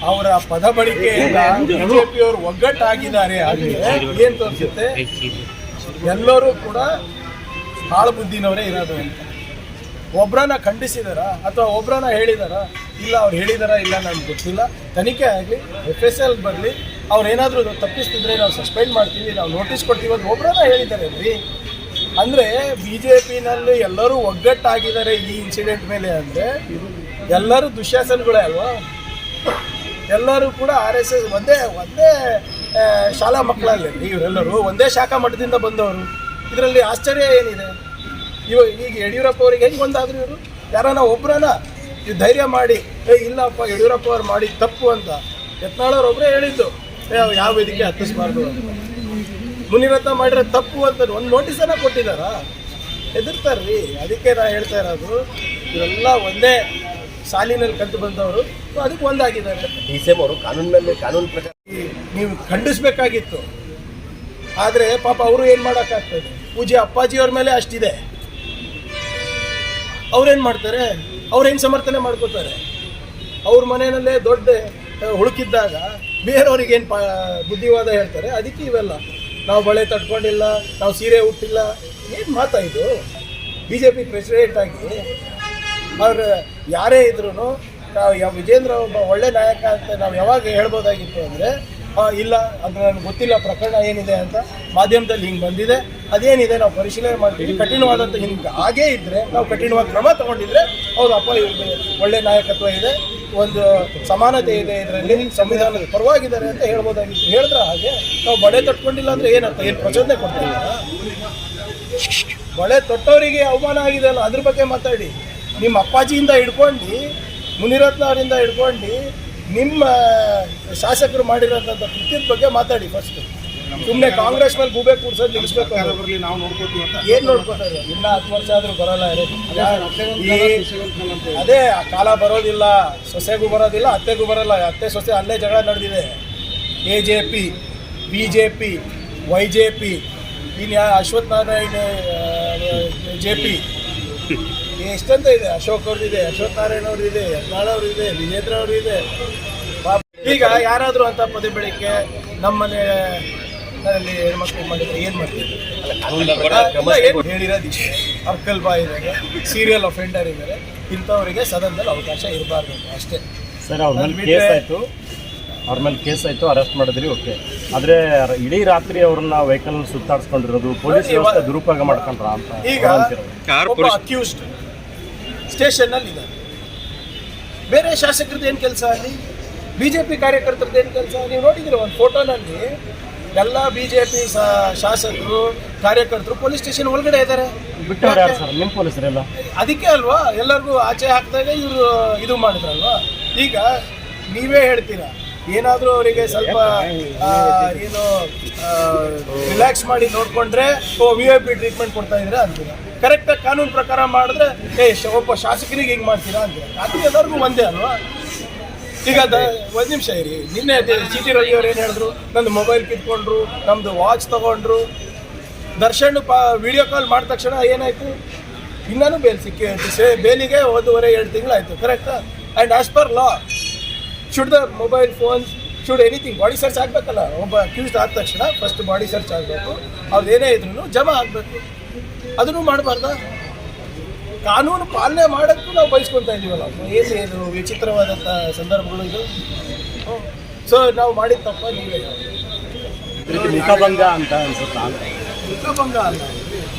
ಅವರ ಪದ ಬಳಕೆಯಿಂದ ಬಿಜೆಪಿಯವರು ಒಗ್ಗಟ್ಟಾಗಿದ್ದಾರೆ. ಆದರೆ ಏನು ತೋರಿಸುತ್ತೆ, ಎಲ್ಲರೂ ಕೂಡ ಹಾಳು ಬುದ್ಧಿನವರೇ ಇರೋದು ಅಂತ. ಒಬ್ಬರನ್ನ ಖಂಡಿಸಿದಾರ ಅಥವಾ ಒಬ್ಬರನ್ನ ಹೇಳಿದಾರ? ಇಲ್ಲ, ಅವ್ರು ಹೇಳಿದಾರ ಇಲ್ಲ ನನಗೆ ಗೊತ್ತಿಲ್ಲ. ತನಿಖೆ ಆಗಲಿ, FSL ಬರಲಿ, ಅವ್ರು ಏನಾದರೂ ತಪ್ಪಿಸ್ತಿದ್ರೆ ನಾವು ಸಸ್ಪೆಂಡ್ ಮಾಡ್ತೀವಿ, ನಾವು ನೋಟಿಸ್ ಕೊಡ್ತೀವಿ ಅಂತ ಒಬ್ಬರನ್ನ ಹೇಳಿದ್ದಾರೆ ರೀ. ಅಂದರೆ BJPನಲ್ಲಿ ಎಲ್ಲರೂ ಒಗ್ಗಟ್ಟಾಗಿದ್ದಾರೆ ಈ ಇನ್ಸಿಡೆಂಟ್ ಮೇಲೆ. ಅಂದರೆ ಎಲ್ಲರೂ ದುಶ್ಯಾಸನಗಳೇ ಅಲ್ವಾ? ಎಲ್ಲರೂ ಕೂಡ RSS ಒಂದೇ ಶಾಲಾ ಮಕ್ಕಳಲ್ಲಿ ಇವರೆಲ್ಲರೂ ಒಂದೇ ಶಾಖಾ ಮಠದಿಂದ ಬಂದವರು. ಇದರಲ್ಲಿ ಆಶ್ಚರ್ಯ ಏನಿದೆ? ಈಗ ಯಡಿಯೂರಪ್ಪ ಅವರಿಗೆ ಹೆಂಗೆ ಒಂದಾದ್ರು ಇವರು? ಯಾರನ್ನ ಒಬ್ಬರನ್ನ ಧೈರ್ಯ ಮಾಡಿ ಇಲ್ಲಪ್ಪ ಯಡಿಯೂರಪ್ಪ ಅವ್ರು ಮಾಡಿ ತಪ್ಪು ಅಂತ ಯತ್ನಾಳವ್ರು ಒಬ್ಬರೇ ಹೇಳಿದ್ದು, ಯಾವ ವೇದಿಕೆ ಹತ್ತಿಸ್ಬಾರ್ದು ಅಂತ. ಮುನಿರತ್ನ ಮಾಡಿರೋ ತಪ್ಪು ಅಂತ ಒಂದು ನೋಟಿಸನ್ನು ಕೊಟ್ಟಿದ್ದಾರ? ಹೆದರ್ತಾರ್ರಿ. ಅದಕ್ಕೆ ನಾನು ಹೇಳ್ತಾ ಇರೋದು, ಇವರೆಲ್ಲ ಒಂದೇ ಸಾಲಿನಲ್ಲಿ ಕದ್ದು ಬಂದವರು, ಅದಕ್ಕೆ ಒಂದಾಗಿದ್ದಾರೆ. DCM ಅವರು ಕಾನೂನು ಪ್ರಕಾರ ನೀವು ಖಂಡಿಸ್ಬೇಕಾಗಿತ್ತು. ಆದರೆ ಪಾಪ ಅವರು ಏನು ಮಾಡೋಕ್ಕಾಗ್ತದೆ? ಪೂಜ್ಯ ಅಪ್ಪಾಜಿಯವ್ರ ಮೇಲೆ ಅಷ್ಟಿದೆ, ಅವ್ರೇನು ಮಾಡ್ತಾರೆ? ಅವ್ರೇನು ಸಮರ್ಥನೆ ಮಾಡ್ಕೋತಾರೆ? ಅವ್ರ ಮನೆಯಲ್ಲೇ ದೊಡ್ಡ ಹುಡುಕಿದ್ದಾಗ ಬೇರೆಯವ್ರಿಗೇನು ಬುದ್ಧಿವಾದ ಹೇಳ್ತಾರೆ. ಅದಕ್ಕೆ ಇವೆಲ್ಲ ನಾವು ಬಳೆ ತಟ್ಕೊಂಡಿಲ್ಲ, ನಾವು ಸೀರೆ ಉಟ್ಟಿಲ್ಲ, ಏನು ಮಾತಾಯಿತು? BJP ಪ್ರೆಸಿಡೆಂಟ್ ಆಗಿ ಅವ್ರು ಯಾರೇ ಇದ್ರೂ ನಾವು ವಿಜೇಂದ್ರ ಒಬ್ಬ ಒಳ್ಳೆ ನಾಯಕ ಅಂತ ನಾವು ಯಾವಾಗ ಹೇಳ್ಬೋದಾಗಿತ್ತು ಅಂದರೆ, ಇಲ್ಲ ಅದು ನನಗೆ ಗೊತ್ತಿಲ್ಲ ಪ್ರಕರಣ ಏನಿದೆ ಅಂತ ಮಾಧ್ಯಮದಲ್ಲಿ ಹಿಂಗೆ ಬಂದಿದೆ, ಅದೇನಿದೆ ನಾವು ಪರಿಶೀಲನೆ ಮಾಡ್ತೀವಿ, ಕಠಿಣವಾದಂಥ ಹಿಂಗೆ ಹಾಗೇ ಇದ್ದರೆ ನಾವು ಕಠಿಣವಾದ ಕ್ರಮ ತೊಗೊಂಡಿದ್ರೆ ಹೌದಪ್ಪ ಇವ್ರಿಗೆ ಒಳ್ಳೆ ನಾಯಕತ್ವ ಇದೆ, ಒಂದು ಸಮಾನತೆ ಇದೆ, ಇದರಲ್ಲಿ ಸಂವಿಧಾನದ ಪರವಾಗಿದ್ದಾರೆ ಅಂತ ಹೇಳ್ಬೋದಾಗಿತ್ತು. ಹೇಳಿದ್ರೆ ಹಾಗೆ ನಾವು ಬಳೆ ತಟ್ಕೊಂಡಿಲ್ಲ ಅಂದರೆ ಏನಂತ ಏನು ಪ್ರಚೋದನೆ ಕೊಡ್ತಿಲ್ಲ? ಬಳೆ ತೊಟ್ಟವರಿಗೆ ಅವಮಾನ ಆಗಿದೆ ಅಲ್ಲ, ಅದ್ರ ಬಗ್ಗೆ ಮಾತಾಡಿ. ನಿಮ್ಮ ಅಪ್ಪಾಜಿಯಿಂದ ಹಿಡ್ಕೊಂಡು ಮುನಿರತ್ನ ಅವರಿಂದ ಹಿಡ್ಕೊಂಡು ನಿಮ್ಮ ಶಾಸಕರು ಮಾಡಿರೋಂಥ ಕೃತ್ಯದ ಬಗ್ಗೆ ಮಾತಾಡಿ ಫಸ್ಟ್. ಸುಮ್ಮನೆ ಕಾಂಗ್ರೆಸ್ ಮೇಲೆ ಗೂಬೆ ಕೂಡ್ಸೋದು ನಿಲ್ಲಿಸ್ಬೇಕು. ನಾವು ನೋಡ್ಕೋತೀವಿ ಅಂತ ಏನು ನೋಡ್ಕೋತಾರೆ? ಇನ್ನೂ 10 ವರ್ಷ ಆದರೂ ಬರೋಲ್ಲ. ಅದೇ ಕಾಲ ಬರೋದಿಲ್ಲ, ಸೊಸೆಗೂ ಬರೋದಿಲ್ಲ, ಅತ್ತೆಗೂ ಬರೋಲ್ಲ. ಅತ್ತೆ ಸೊಸೆ ಅಲ್ಲೇ ಜಗಳ ನಡೆದಿದೆ. AJP, BJP, YJP, ಇನ್ನು ಅಶ್ವಥ್ ನಾರಾಯಣ JP, ಎಷ್ಟಂತ ಇದೆ. ಅಶೋಕ್ ಅವ್ರದ್ದಿದೆ, ಅಶ್ವಥ್ ನಾರಾಯಣ ಅವ್ರದ್ದಿದೆ, ಯತ್ನಾಳ್ ಅವ್ರದ್ದಿದೆ, ವಿಜೇಂದ್ರ ಅವ್ರದ್ದಿದೆ. ಈಗ ಯಾರಾದರೂ ಅಂತ ಪದೇ ಬೆಳಗ್ಗೆ ನಮ್ಮನೆ ಹೆಣ್ಮಕ್ಳು ಮಾಡಿದ್ರೆ ಏನು ಮಾಡ್ತೀವಿ? ಹೇಳಿರೋದು ಇಷ್ಟೇ. ಅರ್ಕಲ್ ಬಾಯ್ ಇದ್ದಾರೆ, ಸೀರಿಯಲ್ ಅಫೆಂಡರ್ ಇದ್ದಾರೆ, ಇಂಥವರಿಗೆ ಸದನದಲ್ಲಿ ಅವಕಾಶ ಇರಬಾರ್ದು ಅಷ್ಟೇ. ಸರ್, ಅವ್ರ ಮೇಲೆ ಕೇಸ್ ಆಯಿತು, ಅರೆಸ್ಟ್ ಮಾಡಿದ್ರಿ, ಓಕೆ. ಆದರೆ ಇಡೀ ರಾತ್ರಿ ಅವ್ರನ್ನ ವೆಹಿಕಲ್ ಸುತ್ತಾಡಿಸ್ಕೊಂಡಿರೋದು, ಪೊಲೀಸ್ ವ್ಯವಸ್ಥೆ ದುರುಪಯೋಗ ಮಾಡ್ಕೊಂಡ್ರ ಅಂತ. ಈಗ ಒಬ್ಬ ಅಕ್ಯೂಸ್ಡ್ ಸ್ಟೇಷನ್ನಲ್ಲಿ ಇದ್ದಾರೆ. ಬೇರೆ ಶಾಸಕರದ್ದು ಏನು ಕೆಲಸ ಅಲ್ಲಿ? BJP ಕಾರ್ಯಕರ್ತರದ್ದು ಏನು ಕೆಲಸ? ನೀವು ನೋಡಿದ್ದೀರಿ ಒಂದು ಫೋಟೋನಲ್ಲಿ ಎಲ್ಲ BJP ಶಾಸಕರು ಕಾರ್ಯಕರ್ತರು ಪೊಲೀಸ್ ಸ್ಟೇಷನ್ ಒಳಗಡೆ ಇದ್ದಾರೆ. ಬಿಟ್ಟವ್ರು ಯಾರು ಸರ್? ನಿಮ್ಮ ಪೊಲೀಸರೆಲ್ಲ ಅದಕ್ಕೆ ಅಲ್ವಾ ಎಲ್ಲರಿಗೂ ಆಚೆ ಹಾಕಿದಾಗ ಇವರು ಇದು ಮಾಡಿದ್ರಲ್ವಾ. ಈಗ ನೀವೇ ಹೇಳ್ತೀರಾ, ಏನಾದರೂ ಅವರಿಗೆ ಸ್ವಲ್ಪ ಏನು ರಿಲ್ಯಾಕ್ಸ್ ಮಾಡಿ ನೋಡಿಕೊಂಡ್ರೆ VIP ಟ್ರೀಟ್ಮೆಂಟ್ ಕೊಡ್ತಾ ಇದ್ದೀರಾ ಅಂತೀರಾ. ಕರೆಕ್ಟಾಗಿ ಕಾನೂನು ಪ್ರಕಾರ ಮಾಡಿದ್ರೆ ಒಬ್ಬ ಶಾಸಕರಿಗೆ ಹಿಂಗೆ ಮಾಡ್ತೀರಾ ಅಂತೀರಾ. ಅದು ಎಲ್ಲರಿಗೂ ಒಂದೇ ಅಲ್ವಾ. ಈಗ ಒಂದು ನಿಮಿಷ ಇರಿ. ನಿನ್ನೆ CT ರವಿ ಅವ್ರು ಏನು ಹೇಳಿದ್ರು? ನಂದು ಮೊಬೈಲ್ ಕಿತ್ಕೊಂಡ್ರು, ನಮ್ಮದು ವಾಚ್ ತೊಗೊಂಡ್ರು. ದರ್ಶನ್ ವಿಡಿಯೋ ಕಾಲ್ ಮಾಡಿದ ತಕ್ಷಣ ಏನಾಯಿತು? ಇನ್ನೂ ಬೇಲ್ ಬೇಲಿಗೆ 1.5-2 ತಿಂಗಳಾಯಿತು. ಕರೆಕ್ಟಾ? And as per law should the mobile phones should anything body search ಆಗಬೇಕಲ್ಲ. ಒಬ್ಬ ಅಕ್ಯೂಸ್ಡ್ ಆದ ತಕ್ಷಣ ಫಸ್ಟ್ ಬಾಡಿ ಸರ್ಚ್ ಆಗಬೇಕು, ಅವ್ರು ಏನೇ ಇದ್ರೂ ಜಮಾ ಆಗಬೇಕು. ಅದನ್ನು ಮಾಡಬಾರ್ದಾ? ಕಾನೂನು ಪಾಲನೆ ಮಾಡೋಕ್ಕೂ ನಾವು ಬಯಸ್ಕೊತಾ ಇದ್ದೀವಲ್ಲ. ಏನು ವಿಚಿತ್ರವಾದಂಥ ಸಂದರ್ಭಗಳು ಇದು. ಸೊ ನಾವು ಮಾಡಿದ ತಪ್ಪ ನೀವೇ ಮುಖಭಂಗ ಅಂತ ಅನ್ಸುತ್ತಾ? ಮುಖಭಂಗ ಅಲ್ಲ.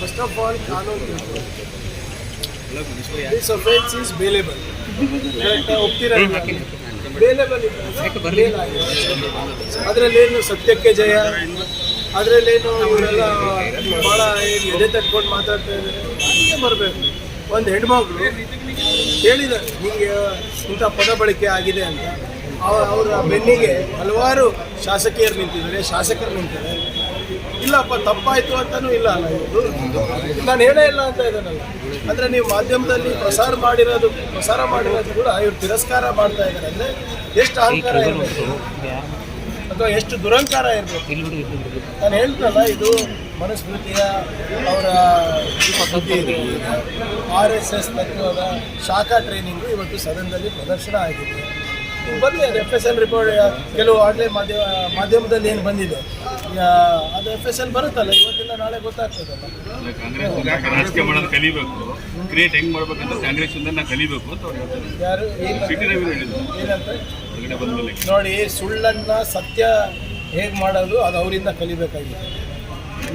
ಫಸ್ಟ್ ಆಫ್ ಆಲ್ ಕಾನೂನು ದಿಸ್ ಅಫೆನ್ಸ್ ಈಸ್ ಬೇಲೇಬಲ್. ಒಪ್ತೀರ? ಬೇಲೇಬಲ್ ಅದರಲ್ಲೇನು ಸತ್ಯಕ್ಕೆ ಜಯ, ಅದರಲ್ಲೇನು ಇವರೆಲ್ಲ ಭಾಳ ಎದೆ ತಟ್ಕೊಂಡು ಮಾತಾಡ್ತಾ ಇದ್ದಾರೆ. ಹೀಗೆ ಬರಬೇಕು. ಒಂದು ಹೆಣ್ಮಗಳು ಹೇಳಿದ್ದಾರೆ ನಿಮಗೆ ಇಂಥ ಪದ ಬಳಕೆ ಆಗಿದೆ ಅಂತ. ಅವರ ಬೆನ್ನಿಗೆ ಹಲವಾರು ಶಾಸಕಿಯರು ನಿಂತಿದ್ದಾರೆ, ಶಾಸಕರು ನಿಂತಿದ್ದಾರೆ. ಇಲ್ಲಪ್ಪ ತಪ್ಪಾಯಿತು ಅಂತಲೂ ಇಲ್ಲ ಅಲ್ಲ, ಇವರು ನಾನು ಹೇಳೇ ಇಲ್ಲ ಅಂತ ಇದ್ದಾನಲ್ಲ. ಅಂದರೆ ನೀವು ಮಾಧ್ಯಮದಲ್ಲಿ ಪ್ರಸಾರ ಮಾಡಿರೋದು ಕೂಡ ಇವ್ರು ತಿರಸ್ಕಾರ ಮಾಡ್ತಾ ಇದ್ದಾರೆ. ಅಂದರೆ ಎಷ್ಟು ಅಹಂಕಾರ ಇರಬೇಕು ಅಥವಾ ಎಷ್ಟು ದುರಂಕಾರ ಇರಬೇಕು. ನಾನು ಹೇಳ್ತಲ್ಲ, ಇದು ಮನುಸ್ಮೃತಿಯ ಅವರ RSS ತತ್ವದ ಶಾಖಾ ಟ್ರೈನಿಂಗು ಇವತ್ತು ಸದನದಲ್ಲಿ ಪ್ರದರ್ಶನ ಆಗಿದೆ. ಬರಲಿ ಅದು FSL ರಿಪೋರ್ಟ್ ಕೆಲವು ಆನ್ಲೈನ್ ಮಾಧ್ಯಮದಲ್ಲಿ ಏನು ಬಂದಿದೆ ಅದು FSL ಬರುತ್ತಲ್ಲ, ಇವತ್ತಿಲ್ಲ ನಾಳೆ ಗೊತ್ತಾಗ್ತದಲ್ಲ. ರಾಜಕೀಯ ಮಾಡೋದು ಕಲಿಬೇಕು, ಕ್ರಿಯೇಟ್ ಹೆಂಗ್ ಮಾಡ್ಬೇಕಂತ ಕಾಂಗ್ರೆಸ್ ಇಂದ ಕಲಿಬೇಕು ಅಂತ ಅವ್ರು ಹೇಳ್ತಾರೆ. ಯಾರು ಸಿಟಿ ರವಿ ಹೇಳಿದ್ರು ಏನಂತ ಹೊರಗಡೆ ಬಂದ್ಮೇಲೆ. ನೋಡಿ, ಸುಳ್ಳನ್ನ ಸತ್ಯ ಹೇಗೆ ಮಾಡೋದು ಅದು ಅವರಿಂದ ಕಲಿಬೇಕಾಗಿದೆ.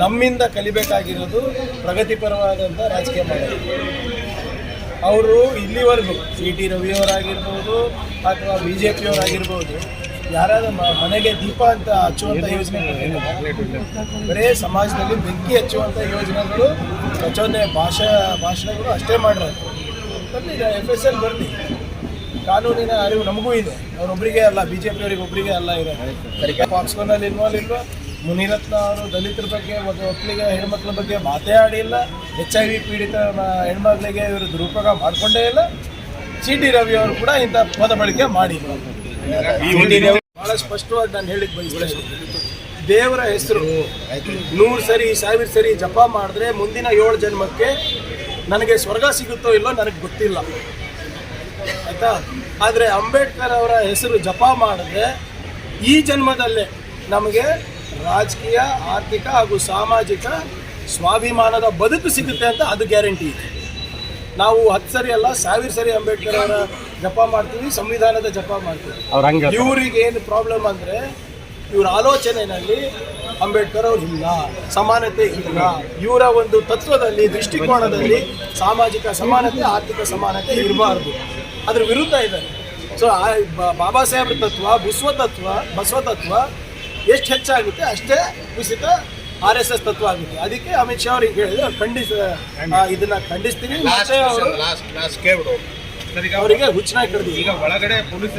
ನಮ್ಮಿಂದ ಕಲಿಬೇಕಾಗಿರೋದು ಪ್ರಗತಿಪರವಾದಂಥ ರಾಜಕೀಯ ಮಾಡೋದು. ಅವರು ಇಲ್ಲಿವರೆಗೂ CT ರವಿಯವರಾಗಿರ್ಬೋದು ಅಥವಾ BJPಯವರಾಗಿರ್ಬೋದು ಯಾರಾದ್ರೂ ಮನೆಗೆ ದೀಪ ಅಂತ ಹಚ್ಚುವಂಥ ಯೋಜನೆ ಬರೇ ಸಮಾಜದಲ್ಲಿ ಬೆಂಕಿ ಹಚ್ಚುವಂಥ ಯೋಜನೆಗಳು, ಪ್ರಚೋದನೆ ಭಾಷಣಗಳು ಅಷ್ಟೇ ಮಾಡಿರೋದು. ಬರಲಿ FSL ಬರಲಿ, ಕಾನೂನಿನ ಅರಿವು ನಮಗೂ ಇದೆ. ಅವರೊಬ್ಬರಿಗೆ ಅಲ್ಲ, BJPಯವರಿಗೆ ಒಬ್ಬರಿಗೆ ಅಲ್ಲ ಇರೋದು. ಪಾಕ್ಸ್ಕೋನಲ್ಲಿ ಇನ್ವಾಲ್ವ್ ಇಲ್ವಾ? ಮುನಿರತ್ನ ಅವರು ದಲಿತರ ಬಗ್ಗೆ ಒಕ್ಕಲಿಗ ಹೆಣ್ಮಕ್ಳ ಬಗ್ಗೆ ಮಾತೇ ಆಡಿಲ್ಲ. HIV ಪೀಡಿತ ಹೆಣ್ಮಕ್ಳಿಗೆ ಇವರು ದುರುಪಯೋಗ ಮಾಡಿಕೊಂಡೇ ಇಲ್ಲ. CT ರವಿ ಅವರು ಕೂಡ ಇಂಥ ಪದ ಬಳಕೆ ಮಾಡಿಲ್ಲ. ಬಹಳ ಸ್ಪಷ್ಟವಾಗಿ ನಾನು ಹೇಳಿಕ್ಕೆ ಬಯಸ್ತಾ ಇದ್ದೀನಿ, ದೇವರ ಹೆಸರು 100 ಸರಿ 1000 ಸರಿ ಜಪ ಮಾಡಿದ್ರೆ ಮುಂದಿನ 7 ಜನ್ಮಕ್ಕೆ ನನಗೆ ಸ್ವರ್ಗ ಸಿಗುತ್ತೋ ಇಲ್ಲೋ ನನಗೆ ಗೊತ್ತಿಲ್ಲ, ಆಯಿತಾ. ಆದರೆ ಅಂಬೇಡ್ಕರ್ ಅವರ ಹೆಸರು ಜಪ ಮಾಡಿದ್ರೆ ಈ ಜನ್ಮದಲ್ಲೇ ನಮಗೆ ರಾಜಕೀಯ, ಆರ್ಥಿಕ ಹಾಗೂ ಸಾಮಾಜಿಕ ಸ್ವಾಭಿಮಾನದ ಬದುಕು ಸಿಗುತ್ತೆ ಅಂತ ಅದು ಗ್ಯಾರಂಟಿ ಇದೆ. ನಾವು 10 ಸರಿ ಅಲ್ಲ 1000 ಸರಿ ಅಂಬೇಡ್ಕರ್ ಅವರ ಜಪ ಮಾಡ್ತೀವಿ, ಸಂವಿಧಾನದ ಜಪ ಮಾಡ್ತೀವಿ. ಇವರಿಗೆ ಏನು ಪ್ರಾಬ್ಲಮ್ ಅಂದರೆ, ಇವ್ರ ಆಲೋಚನೆಯಲ್ಲಿ ಅಂಬೇಡ್ಕರ್ ಅವ್ರು ಇಲ್ಲ, ಸಮಾನತೆ ಇಲ್ಲ. ಇವರ ಒಂದು ತತ್ವದಲ್ಲಿ, ದೃಷ್ಟಿಕೋನದಲ್ಲಿ ಸಾಮಾಜಿಕ ಸಮಾನತೆ, ಆರ್ಥಿಕ ಸಮಾನತೆ ಇರಬಾರ್ದು, ಅದ್ರ ವಿರುದ್ಧ ಇದ್ದಾರೆ. ಸೊ ಬಾಬಾ ಸಾಹೇಬ್ರ ತತ್ವ, ಬಸವ ತತ್ವ ಎಷ್ಟು ಹೆಚ್ಚಾಗುತ್ತೆ ಅಷ್ಟೇ ಕುಸಿತ RSS ತತ್ವ ಆಗುತ್ತೆ. ಅದಕ್ಕೆ ಅಮಿತ್ ಶಾ ಅವ್ರಿಗೆ ಹೇಳಿದ್ರೆ ಇದನ್ನ ಖಂಡಿಸ್ತೀನಿ. ಅವರಿಗೆ ಹುಚ್ಚನಾಗಿ ಕರೆದಿದ್ದೀವಿ. ಈಗ ಒಳಗಡೆ ಪೊಲೀಸ್